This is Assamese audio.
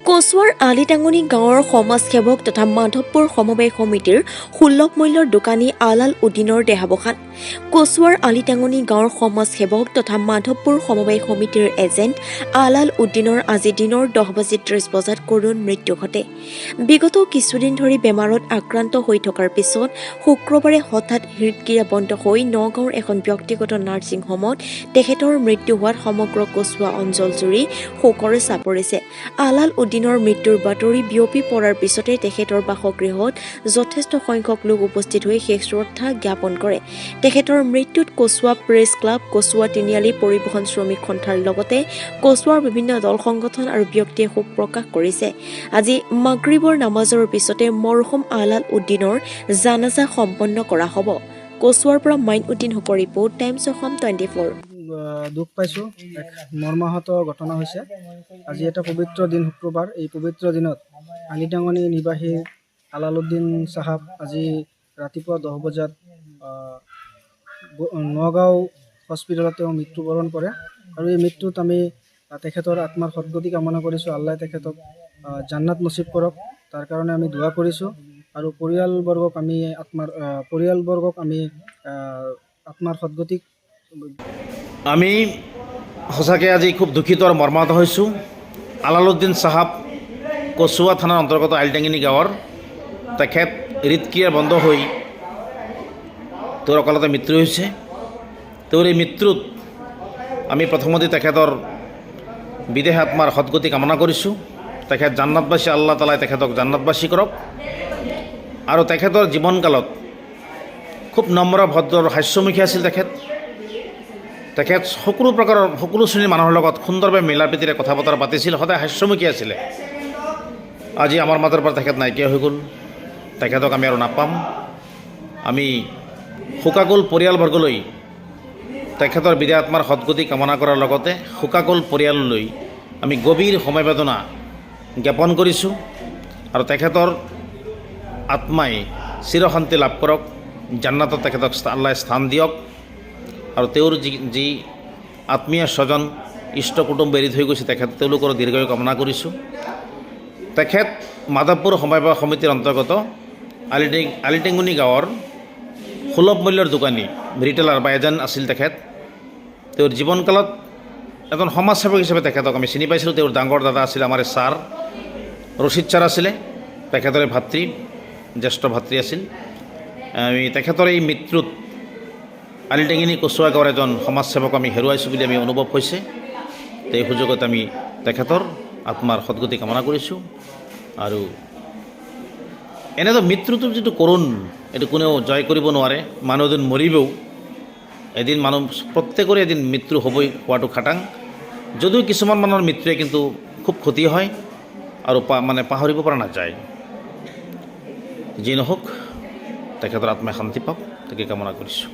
কচুৱাৰ আলিটাঙনি গাঁৱৰ সমাজসেৱক তথা মাধৱপুৰ সমবায় সমিতিৰ সুলভ মূল্যৰ দোকানী আলাল উদ্দিনৰ দেহাৱসান। কচুৱাৰ আলিটাঙনি গাঁৱৰ সমাজসেৱক তথা মাধৱপুৰ সমবায় সমিতিৰ এজেণ্ট আলাল উদ্দিনৰ আজি দিনৰ 10:30 বজাত কৰুণ মৃত্যু ঘটে। বিগত কিছুদিন ধৰি বেমাৰত আক্ৰান্ত হৈ থকাৰ পিছত শুক্ৰবাৰে হঠাৎ হৃদক্ৰিয়া বন্ধ হৈ নগাঁৱৰ এখন ব্যক্তিগত নাৰ্ছিং হোমত তেখেতৰ মৃত্যু হোৱাত সমগ্ৰ কচুৱা অঞ্চলজুৰি শোকৰ ছাপ পৰিছে। আলাল উদ্দিনৰ মৃত্যুৰ বাতৰি বিয়পি পৰাৰ পিছতে তেখেতৰ বাসগৃহত যথেষ্ট সংখ্যক লোক উপস্থিত হৈ শেষ শ্ৰদ্ধা জ্ঞাপন কৰে। তেখেতৰ মৃত্যুত কচুৱা প্ৰেছ ক্লাব, কচুৱা তিনিআলি পৰিবহণ শ্ৰমিক সন্থাৰ লগতে কচুৱাৰ বিভিন্ন দল সংগঠন আৰু ব্যক্তিয়ে শোক প্ৰকাশ কৰিছে। আজি মাগৰিবৰ নামাজৰ পিছতে মৰহুম আলাল উদ্দিনৰ জানাজা সম্পন্ন কৰা হ'ব। কচুৱাৰ পৰা মাইন উদ্দিন হুকৰ ৰিপৰ্ট, টাইমছ অসম 24। দুখ পাইছোঁ। এক মৰ্মাহত ঘটনা হৈছে। আজি এটা পবিত্ৰ দিন, শুক্ৰবাৰ। এই পবিত্ৰ দিনত আলিটাঙনি নিবাসী আলাল উদ্দিন চাহাব আজি ৰাতিপুৱা 10 বজাত নগাঁও হস্পিটেলত তেওঁ মৃত্যুবৰণ কৰে। আৰু এই মৃত্যুত আমি তেখেতৰ আত্মাৰ সদ্গতি কামনা কৰিছোঁ। আল্লাহে তেখেতক জান্নাত নচিব কৰক, তাৰ কাৰণে আমি দোৱা কৰিছোঁ। আৰু পৰিয়ালবৰ্গক আমি আত্মাৰ সদ্গতিক আমি সঁচাকৈ আজি খুব দুখিত আৰু মৰ্মাহত হৈছোঁ। আলাল উদ্দিন চাহাব কচুৱা থানাৰ অন্তৰ্গত আলিটাঙনি গাঁৱৰ তেখেত হৃদক্ৰিয়া বন্ধ হৈ তেওঁৰ অকালতে মৃত্যু হৈছে। তেওঁৰ এই মৃত্যুত আমি প্ৰথমতে তেখেতৰ বিদেহ আত্মাৰ সদ্গতি কামনা কৰিছোঁ। তেখেত জান্নাতবাসী, আল্লাহ তালাই তেখেতক জান্নাতবাসী কৰক। আৰু তেখেতৰ জীৱনকালত খুব নম্ৰ, ভদ্ৰ আৰু হাস্যমুখী আছিল তেখেত সকলো প্ৰকাৰৰ সকলো শ্ৰেণীৰ মানুহৰ লগত সুন্দৰভাৱে মিলা প্ৰীতিৰে কথা বতৰা পাতিছিল, সদায় হাস্যমুখী আছিলে। আজি আমাৰ মাজৰ পৰা তেখেত নাইকিয়া হৈ গ'ল। তেখেতক আমি আৰু নাপাম। আমি শোকাকুল পৰিয়ালবৰ্গলৈ তেখেতৰ বিদায় আত্মাৰ সদ্গতি কামনা কৰাৰ লগতে শোকাকুল পৰিয়াললৈ আমি গভীৰ সমবেদনা জ্ঞাপন কৰিছোঁ। আৰু তেখেতৰ আত্মাই চিৰশান্তি লাভ কৰক, জান্নাতত তেখেতক আল্লাহে স্থান দিয়ক। আৰু তেওঁৰ যি আত্মীয় স্বজন, ইষ্ট কুটুম্ব এৰি থৈ গৈছে তেওঁলোকৰ দীৰ্ঘায়ু কামনা কৰিছোঁ। তেখেত মাধৱপুৰ সমবায় সমিতিৰ অন্তৰ্গত আলিটাঙনি গাঁৱৰ সুলভ মূল্যৰ দোকানী, ৰিটেইলাৰ বা এজেণ্ট আছিল তেখেত। তেওঁৰ জীৱনকালত এজন সমাজসেৱক হিচাপে তেখেতক আমি চিনি পাইছিলোঁ। তেওঁৰ ডাঙৰ দাদা আছিল আমাৰ ছাৰ, ৰচিদ ছাৰ আছিলে তেখেতৰে ভাতৃ, জ্যেষ্ঠ ভাতৃ আছিল। আমি তেখেতৰ এই মৃত্যুত আলিটাঙনি কচুৱা গাঁৱৰ এজন সমাজসেৱক আমি হেৰুৱাইছোঁ বুলি আমি অনুভৱ হৈছে। এই সুযোগত আমি তেখেতৰ আত্মাৰ সদ্গতি কামনা কৰিছোঁ। আৰু এনেতো মৃত্যুটোৰ যিটো কৰুণ, এইটো কোনেও জয় কৰিব নোৱাৰে। মানুহ এদিন মৰিবও, এদিন প্ৰত্যেকৰে এদিন মৃত্যু হ'বই, হোৱাটো খাটাং। যদিও কিছুমান মানুহৰ মৃত্যুৱে কিন্তু খুব ক্ষতি হয় আৰু পাহৰিব পৰা নাযায়। যি নহওক, তেখেতৰ আত্মাই শান্তি পাওক, তাকে কামনা কৰিছোঁ।